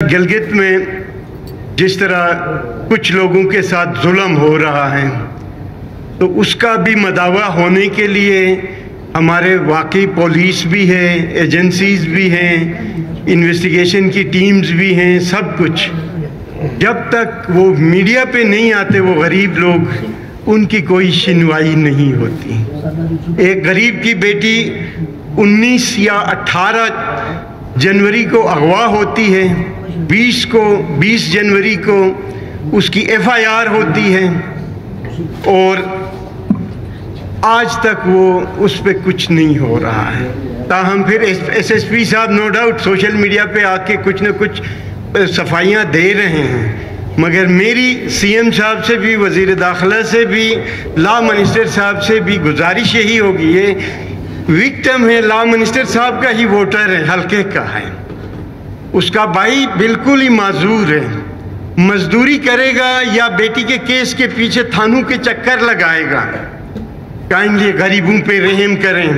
گلگت میں جس طرح کچھ لوگوں کے ساتھ ظلم ہو رہا ہے تو اس کا بھی مداوع ہونے کے لیے ہمارے واقعی پولیس بھی ہے، ایجنسیز بھی ہیں، انویسٹیگیشن کی ٹیمز بھی ہیں، سب کچھ جب تک وہ میڈیا پہ نہیں آتے وہ غریب لوگ، ان کی کوئی سنوائی نہیں ہوتی۔ ایک غریب کی بیٹی 19 یا 18 جنوری کو اغوا ہوتی ہے، 20 جنوری کو اس کی FIR ہوتی ہے اور آج تک وہ اس پہ کچھ نہیں ہو رہا ہے۔ تاہم پھر SSP صاحب نو ڈاؤٹ سوشل میڈیا پہ آ کے کچھ نہ کچھ صفائیاں دے رہے ہیں، مگر میری CM صاحب سے بھی، وزیر داخلہ سے بھی، لا منسٹر صاحب سے بھی گزارش یہی ہوگی، یہ وکٹم ہے، لا منسٹر صاحب کا ہی ووٹر ہے، حلقے کا ہے، اس کا بھائی بالکل ہی معذور ہے، مزدوری کرے گا یا بیٹی کے کیس کے پیچھے تھانوں کے چکر لگائے گا۔ کائنڈلی غریبوں پہ رحم کریں،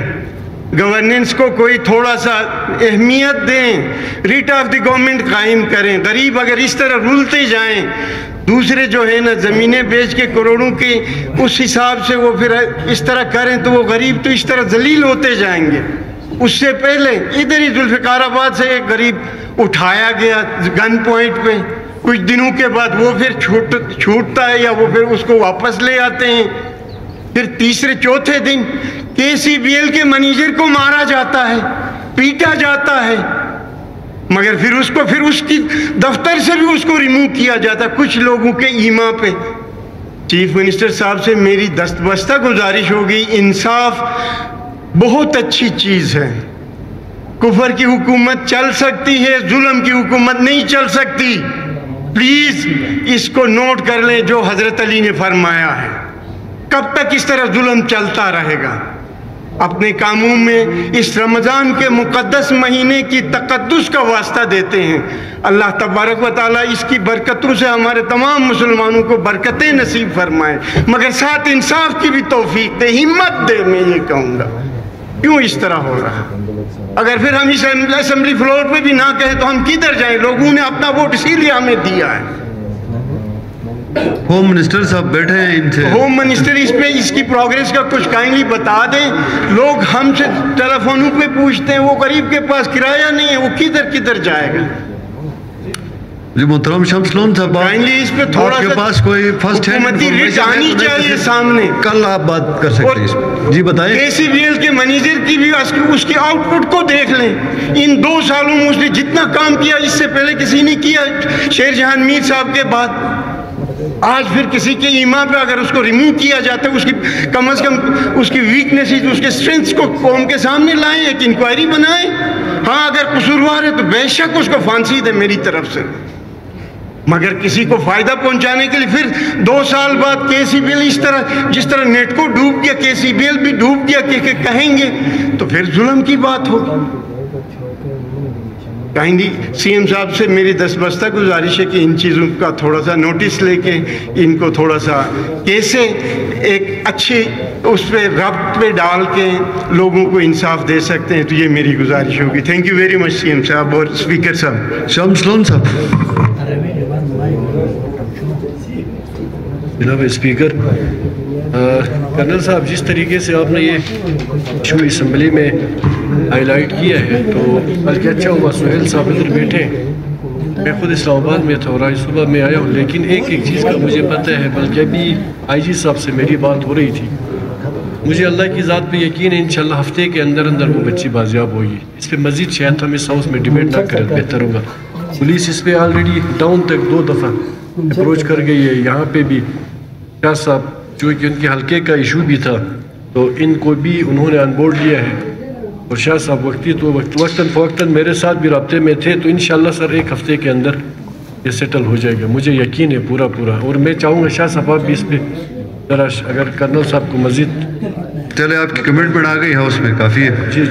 گورننس کو کوئی تھوڑا سا اہمیت دیں، ریٹ آف دی گورنمنٹ قائم کریں۔ غریب اگر اس طرح رولتے جائیں، دوسرے جو ہے نا زمینیں بیچ کے کروڑوں کے اس حساب سے وہ پھر اس طرح کریں تو وہ غریب تو اس طرح ذلیل ہوتے جائیں گے۔ اس سے پہلے ادھر ہی ذوالفقار آباد سے ایک غریب اٹھایا گیا گن پوائنٹ پہ، کچھ دنوں کے بعد وہ پھر چھوٹتا ہے یا وہ پھر اس کو واپس لے آتے ہیں، پھر تیسرے چوتھے دن KCBL کے منیجر کو مارا جاتا ہے، پیٹا جاتا ہے، مگر پھر اس کی دفتر سے بھی اس کو ریموو کیا جاتا ہے کچھ لوگوں کے ایما پہ۔ چیف منسٹر صاحب سے میری دستبستہ گزارش ہوگی، انصاف بہت اچھی چیز ہے، کفر کی حکومت چل سکتی ہے، ظلم کی حکومت نہیں چل سکتی۔ پلیز اس کو نوٹ کر لیں جو حضرت علی نے فرمایا ہے۔ کب تک اس طرح ظلم چلتا رہے گا؟ اپنے کاموں میں اس رمضان کے مقدس مہینے کی تقدس کا واسطہ دیتے ہیں۔ اللہ تبارک و تعالیٰ اس کی برکتوں سے ہمارے تمام مسلمانوں کو برکتیں نصیب فرمائے، مگر ساتھ انصاف کی بھی توفیق دے، ہمت دے۔ میں یہ کہوں گا کیوں اس طرح ہو رہا؟ اگر پھر ہم اس اسمبلی فلور پہ بھی نہ کہیں تو ہم کدھر جائیں؟ لوگوں نے اپنا ووٹ اسی لیے ہمیں دیا ہے۔ ہوم منسٹر صاحب بیٹھے ہیں، ان سے ہوم منسٹر اس پہ اس کی پروگریس کا کچھ کائنڈلی بتا دیں۔ لوگ ہم سے ٹیلی فونوں پہ پوچھتے ہیں، وہ غریب کے پاس کرایہ نہیں ہے، وہ کدھر جائے گا؟ جی محترم شمس لون صاحب، کائنڈلی اس پہ تھوڑا آپ کے پاس کوئی فرسٹ ہینڈ حکومتی ریٹ آنی چاہیے سامنے، کل آپ بات کر سکتے ہیں۔ جی بتائیں۔ KCBL کے منیجر کی بھی اس کی آؤٹ پٹ کو دیکھ لیں، ان 2 سالوں میں اس نے جتنا کام کیا اس سے پہلے کسی نے کیا، شیر جہان میر صاحب کے بعد۔ آج پھر کسی کے ایما پہ اگر اس کو ریموو کیا جاتا ہے، اس کی کم از کم اس کی ویکنیسز، اس کے اسٹرینتھس کو قوم کے سامنے لائیں، ایک انکوائری بنائیں۔ ہاں اگر قصوروار ہے تو بے شک اس کو پھانسی دے میری طرف سے، مگر کسی کو فائدہ پہنچانے کے لیے پھر 2 سال بعد KCBL اس طرح جس طرح نیٹ کو ڈوب گیا KCBL بھی ڈوب گیا کہ کہیں گے تو پھر ظلم کی بات ہوگی۔ کائنڈلی CM صاحب سے میری دستبستہ گزارش ہے کہ ان چیزوں کا تھوڑا سا نوٹس لے کے ان کو تھوڑا سا کیسے ایک اچھی اس پہ ربط پہ ڈال کے لوگوں کو انصاف دے سکتے ہیں، تو یہ میری گزارش ہوگی۔ Thank you very much CM صاحب اور اسپیکر صاحب۔ شمس لون صاحب۔ جناب اسپیکر، کرنل صاحب، جس طریقے سے آپ نے یہ ایشو اسمبلی میں ہائی لائٹ کیا ہے تو بلکہ اچھا ہوا سہیل صاحب ادھر بیٹھے۔ میں خود اسلام آباد میں تھا اور آج صبح میں آیا ہوں، لیکن ایک چیز کا مجھے پتہ ہے، بلکہ ابھی IG صاحب سے میری بات ہو رہی تھی، مجھے اللہ کی ذات پہ یقین ہے انشاءاللہ ہفتے کے اندر وہ بچی بازیاب ہوگی۔ اس پہ مزید شاید ہم اس ہاؤس میں ڈیبیٹ نہ کریں، بہتر ہوگا۔ پولیس اس پہ آلریڈی ٹاؤن تک 2 دفعہ اپروچ کر گئی ہے، یہاں پہ بھی شاہ صاحب جو کہ ان کے حلقے کا ایشو بھی تھا تو ان کو بھی انہوں نے آن بورڈ لیا ہے، اور شاہ صاحب وقتاً فوقتاً میرے ساتھ بھی رابطے میں تھے، تو انشاءاللہ سر 1 ہفتے کے اندر یہ سیٹل ہو جائے گا، مجھے یقین ہے پورا۔ اور میں چاہوں گا شاہ صاحب آپ بھی اس پہ ذرا اگر کرنل صاحب کو مزید چلے آپ کی کمنٹمنٹ آ گئی ہاؤس میں، کافی ہے۔ جی